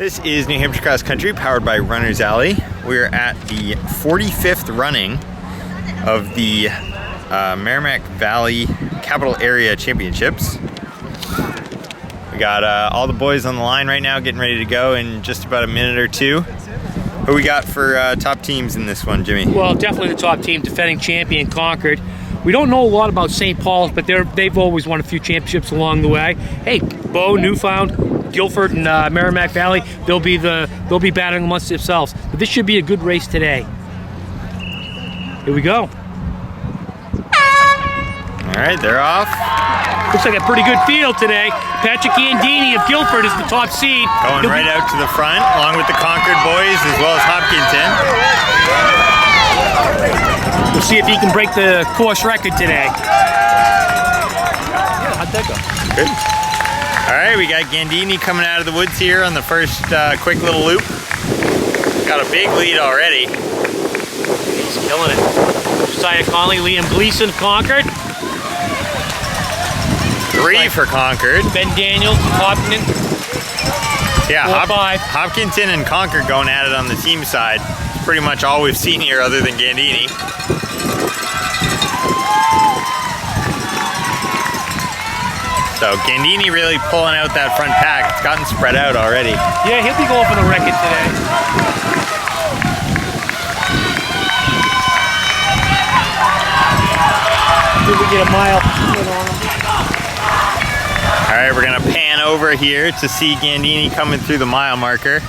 This is New Hampshire Cross Country, powered by Runner's Alley. We're at the 45th running of the Merrimack Valley Capital Area Championships. We got all the boys on the line right now, getting ready to go in just about a minute or two. Who we got for top teams in this one, Jimmy? Well, definitely the top team, defending champion Concord. We don't know a lot about St. Paul's, but they've always won a few championships along the way. Hey, Bow, Newfound, Guilford, and Merrimack Valley, they'll be battling amongst themselves. But this should be a good race today. Here we go. All right, they're off. Looks like a pretty good field today. Patrick Gandini of Guilford is the top seed. Going right out to the front, along with the Concord boys, as well as Hopkinton. We'll see if he can break the course record today. How'd that go? Good. All right, we got Gandini coming out of the woods here on the first quick little loop. Got a big lead already. He's killing it. Josiah Conley, Liam Gleason, Concord. 3 for Concord. Ben Daniels, Hopkinton. Yeah, 4-5. Hopkinton and Concord going at it on the team side. Pretty much all we've seen here other than Gandini. So Gandini really pulling out that front pack. It's gotten spread out already. Yeah, he'll be going for the record today. Did we get a mile on him? All right, we're gonna pan over here to see Gandini coming through the mile marker.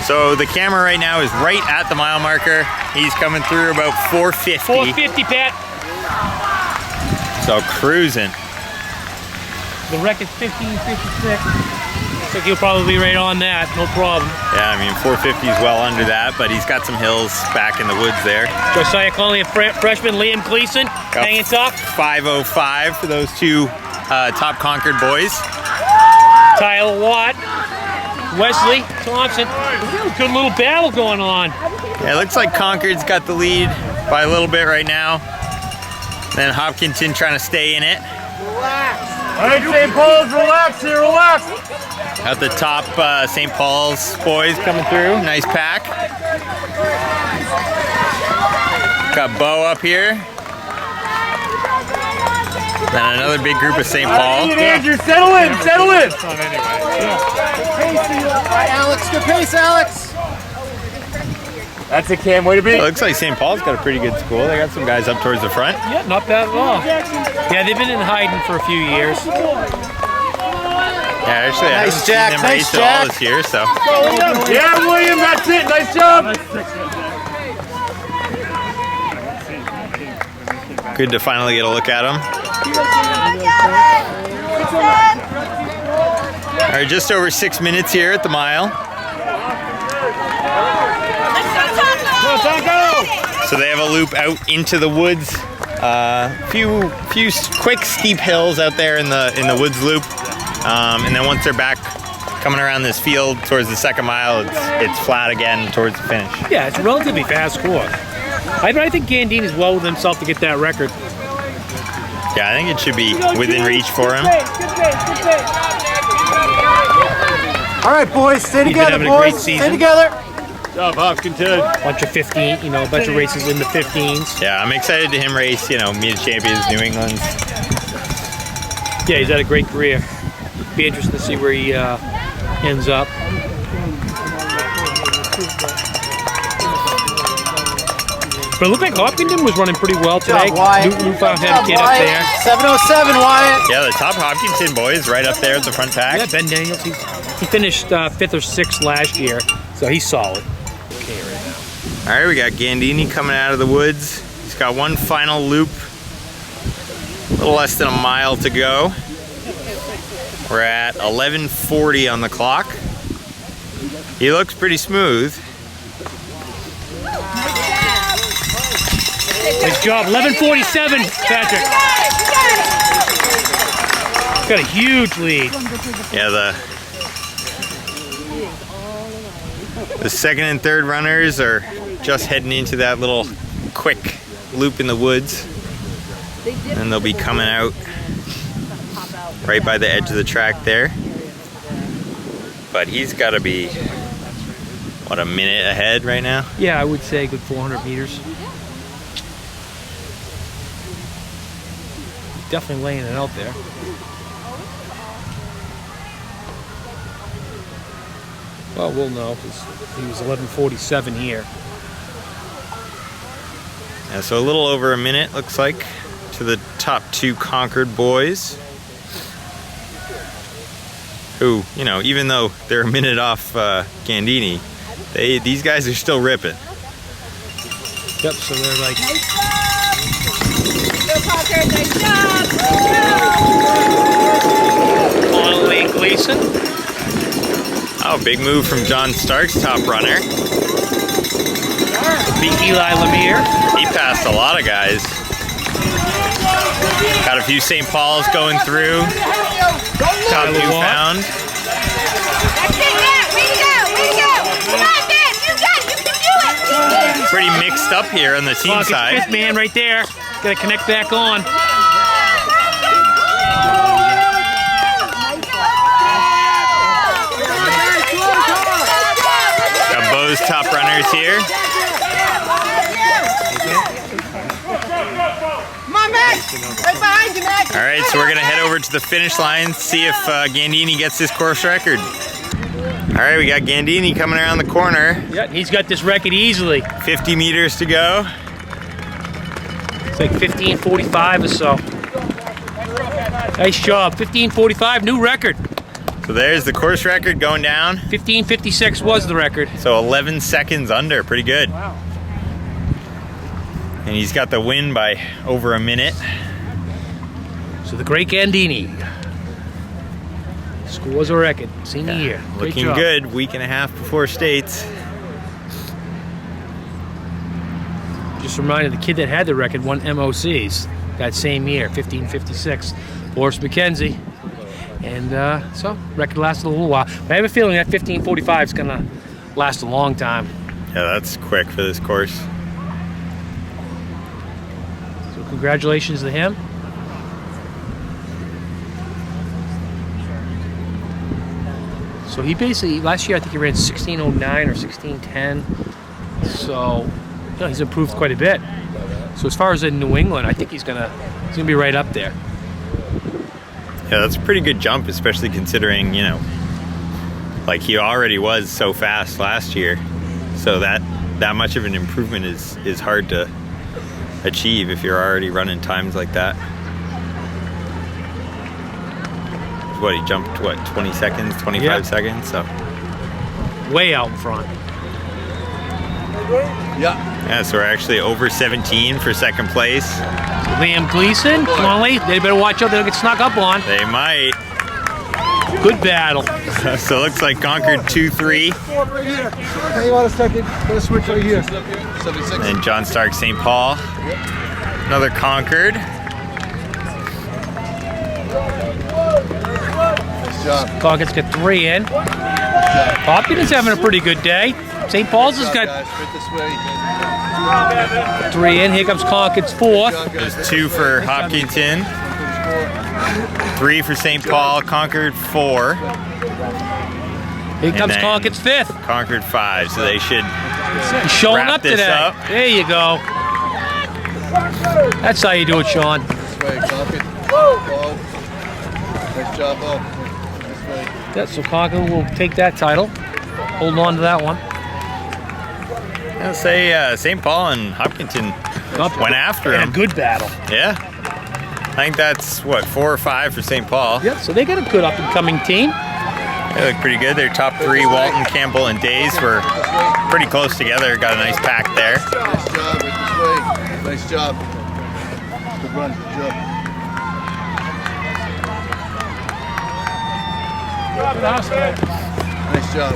So the camera right now is right at the mile marker. He's coming through about 450. 450, Pat. So cruising. The record's 15:56. Looks like he'll probably be right on that, no problem. Yeah, I mean 450 is well under that, but he's got some hills back in the woods there. Josiah Conley, a freshman, Liam Gleason, hanging tough. 5:05 for those two top Concord boys. Tyler Watt, Wesley Thompson. Good little battle going on. Yeah, it looks like Concord's got the lead by a little bit right now. Then Hopkinton trying to stay in it. Relax. All right, St. Paul's, relax here, relax. At the top, St. Paul's boys coming through. Nice pack. Got Bo up here. Then another big group of St. Paul. Andrew, settle in, settle in. Alex, good pace, Alex. That's a Cam, way to be. It looks like St. Paul's got a pretty good school. They got some guys up towards the front. Yeah, not bad at all. Yeah, they've been in hiding for a few years. Yeah, actually, I haven't seen them race at all this year, so. Yeah, William, that's it. Nice job. Good to finally get a look at them. All right, just over 6 minutes here at the mile. So they have a loop out into the woods. Few quick steep hills out there in the woods loop, and then once they're back coming around this field towards the second mile, it's flat again towards the finish. Yeah, it's a relatively fast course. I think Gandini is well with himself to get that record. Yeah, I think it should be within reach for him. All right, boys, stay together, having a great boys. season. Stay together. Good job, Hopkinton. Bunch of 15, a bunch of races in the 15s. Yeah, I'm excited to him race, meet the champions, New England's. Yeah, he's had a great career. Be interested to see where he ends up. But it looked like Hopkinton was running pretty well today. Newfound had a kid up there. 707, Wyatt. Yeah, the top Hopkinton boys right up there at the front pack. Yeah, Ben Daniels, he finished 5th or 6th last year, so he's solid. All right, we got Gandini coming out of the woods. He's got one final loop, a little less than a mile to go. We're at 11:40 on the clock. He looks pretty smooth. Nice job, 11:47, Patrick. Got a huge lead. Yeah, the second and third runners are just heading into that little quick loop in the woods, and they'll be coming out right by the edge of the track there. But he's got to be, what, a minute ahead right now? Yeah, I would say a good 400 meters. Definitely laying it out there. Well, we'll know because he was 11:47 here. Yeah, so a little over a minute, looks like, to the top two Concord boys. Who, you know, even though they're a minute off Gandini, these guys are still ripping. Yep, so they're like... Go Concord, nice job! Connolly Gleason. Oh, big move from John Stark's top runner. Beat Eli Lemire. He passed a lot of guys. Got a few St. Paul's going through. Top Newfound. That's it, yeah! Way to go! Way to go! Come on, Ben! You got it! You can do it! Pretty mixed up here on the team Concord side. fifth man right there. Got to connect back on. Got Bo's top runners here. Come on, Max! Right behind you, Max! All right, so we're gonna head over to the finish line, see if Gandini gets this course record. All right, we got Gandini coming around the corner. Yeah, he's got this record easily. 50 meters to go. It's like 15:45 or so. Nice job. 15:45, new record. So there's the course record going down. 15:56 was the record. So 11 seconds under, pretty good. Wow. And he's got the win by over a minute. So the great Gandini scores a record, senior year. Great Looking job. good, week and a half before states. Just a reminder, the kid that had the record won MOCs that same year, 15:56. Boris McKenzie. And so, record lasted a little while. But I have a feeling that 15:45 is going to last a long time. Yeah, that's quick for this course. So congratulations to him. So he basically, last year I think he ran 16:09 or 16:10. So, you know, he's improved quite a bit. So as far as in New England, I think he's gonna be right up there. Yeah, that's a pretty good jump, especially considering, you know, like he already was so fast last year. So that much of an improvement is hard to achieve if you're already running times like that. What, he jumped, what, 20 seconds, 25 seconds? So Way out in front. yeah, so we're actually over 17 for second place. Liam Gleason, Connolly, they better watch out, they'll get snuck up on. They might. Good battle. So it looks like Concord 2-3. Hang on a second. Gonna switch right here. And John Stark St. Paul. Another Concord. Concord's got 3 in. Hopkins having a pretty good day. St. Paul's has got 3 in. Here comes Concord's 4th. There's 2 for Hopkinton. 3 for St. Paul. Concord 4. Here comes then- Concord's 5th. Concord 5. So they should. He's showing Wrap up this today. up. There you go. That's how you do it, Sean. Nice job, Bo. Yeah, so Concord will take that title. Hold on to that one. I'll say St. Paul and Hopkinton went after In a him. good battle. Yeah. I think that's, what, 4 or 5 for St. Paul. Yeah, so they got a good up-and-coming team. They look pretty good. Their top 3, Walton, Campbell, and Days, were pretty close together. Got a nice pack there. Nice job, right this way. Nice job. Good run, good job. Nice job.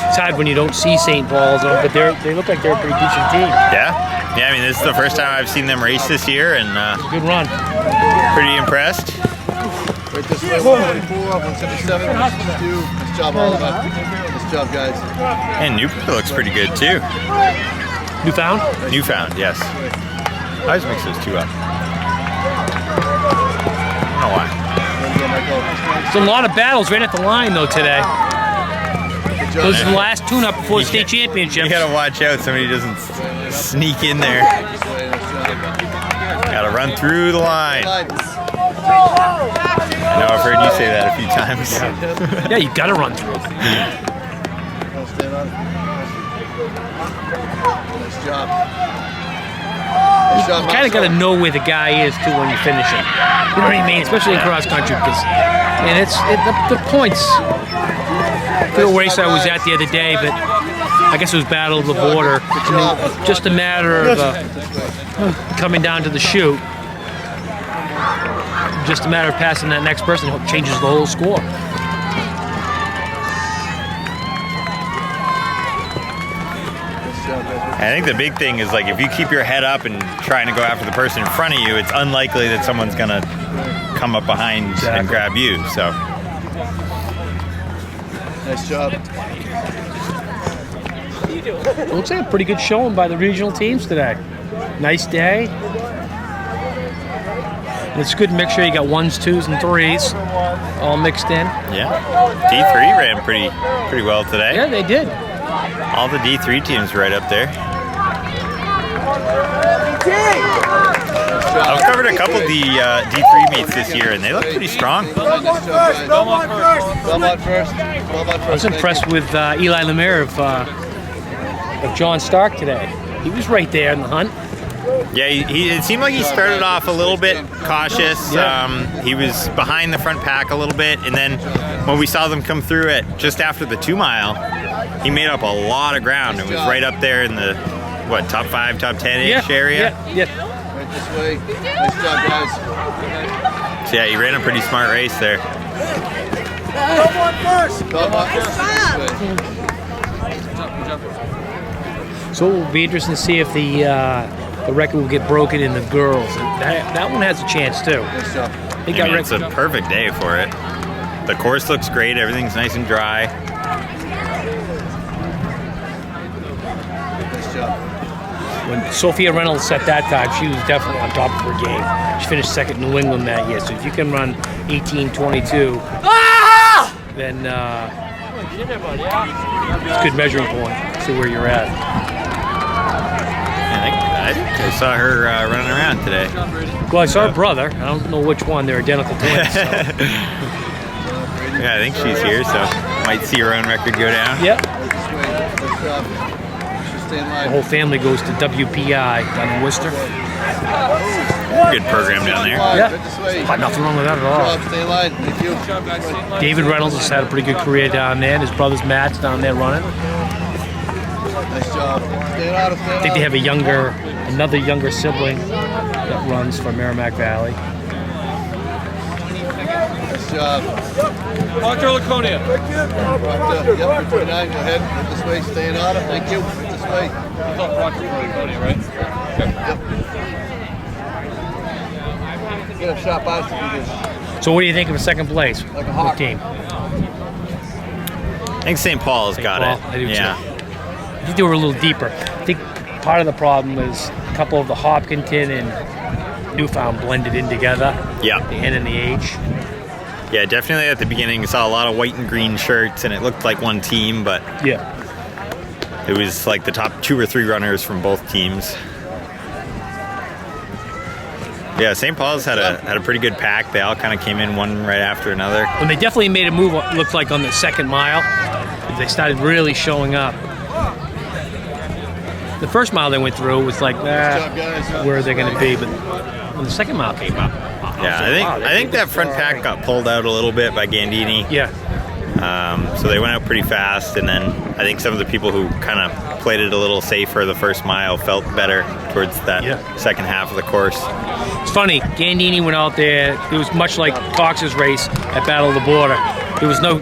It's hard when you don't see St. Paul's, but they look like they're a pretty decent team. Yeah. Yeah, I mean, this is the first time I've seen them race this year, and Good run. pretty impressed. Right this way, 144, 177, 162. Nice job, all of us. Nice job, guys. And Newport looks pretty good, too. Newfound? Newfound, yes. I always mix those 2 up. I don't know why. There's a lot of battles right at the line, though, today. Those are the last tune-up before the state championships. You gotta watch out somebody doesn't sneak in there. Gotta run through the line. I know I've heard you say that a few times. Yeah, you gotta run through. Nice job. You kind of got to know where the guy is too when you finish it. You know what I mean? Especially in cross country, because the points. I forget what race I was at the other day, but I guess it was Battle of the Border. Just a matter of coming down to the chute. Just a matter of passing that next person changes the whole score. I think the big thing is, like, if you keep your head up and trying to go after the person in front of you, it's unlikely that someone's gonna come up behind and grab you. So, Nice job. It looks like a pretty good showing by the regional teams today. Nice day. And it's a good mixture. You got 1s, 2s, and 3s all mixed in. yeah, D3 ran pretty well today. Yeah, they did. All the D3 teams right up there. I've covered a couple D3 meets this year, and they look pretty strong. Belmont first. Belmont first. I was impressed with Eli Lemire of John Stark today. He was right there in the hunt. Yeah, it seemed like he started off a little bit cautious. He was behind the front pack a little bit, and then when we saw them come through it just after the 2 mile, he made up a lot of ground and was right up there in the top 5, top 10-ish area. Yeah. Right this way. Nice job, guys. So yeah, he ran a pretty smart race there. Belmont first. So it will be interesting to see if the record will get broken in the girls. That one has a chance too. Nice job. It's a perfect day for it. The course looks great. Everything's nice and dry. Nice job. When Sophia Reynolds set that time, she was definitely on top of her game. She finished second in New England that year. So if you can run 18:22, then it's a good measuring point. See where you're at. I saw her running around today. Well, I saw her brother. I don't know which one. They're identical twins. So. Yeah, I think she's here, so might see her own record go down. Yep. Right this way. Nice job. Stay in The line. whole family goes to WPI down in Worcester. Good program down there. Yeah. Right this way. But nothing wrong with that at Good all. job. Stay in line. Thank you. David Reynolds has had a pretty good career down there. And his brother's Matt's down there running. Nice job. Stay out of I think they have another younger sibling that runs for Merrimack Valley. Nice job. Dr. Laconia. Yep, 29. Go ahead. Right this way. Stay in order. Thank you. Right this way. Dr. Laconia, right? Get a shot by us to do this. So what do you think of a second place? Like a hawk. Team? I think St. Paul's got Paul, it. I do too. Yeah. I think they were a little deeper. I think part of the problem is a couple of the Hopkinton and Newfound blended in together. Yeah. The N and the H. Yeah, definitely at the beginning, you saw a lot of white and green shirts, and it looked like one team, but Yeah. it was like the top 2 or 3 runners from both teams. Yeah, St. Paul's had a pretty good pack. They all kind of came in one right after another. And they definitely made a move, it looked like, on the second mile. They started really showing up. The first mile they went through was like, where are they going to be? But when the second mile came up, Yeah, I think that front pack got pulled out a little bit by Gandini. yeah, So they went out pretty fast, and then I think some of the people who kind of played it a little safer the first mile felt better towards that second half of the course. it's funny. Gandini went out there. It was much like Cox's race at Battle of the Border. There was no.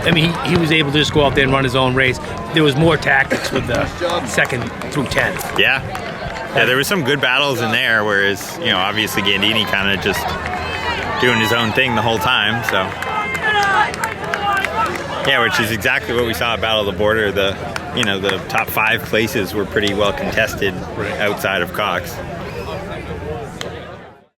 I mean, he was able to just go out there and run his own race. There was more tactics with the second through 10th. Yeah, there was some good battles in there, whereas, obviously Gandini kind of just doing his own thing the whole time, so. Yeah, which is exactly what we saw at Battle of the Border. The top 5 places were pretty well contested outside of Cox.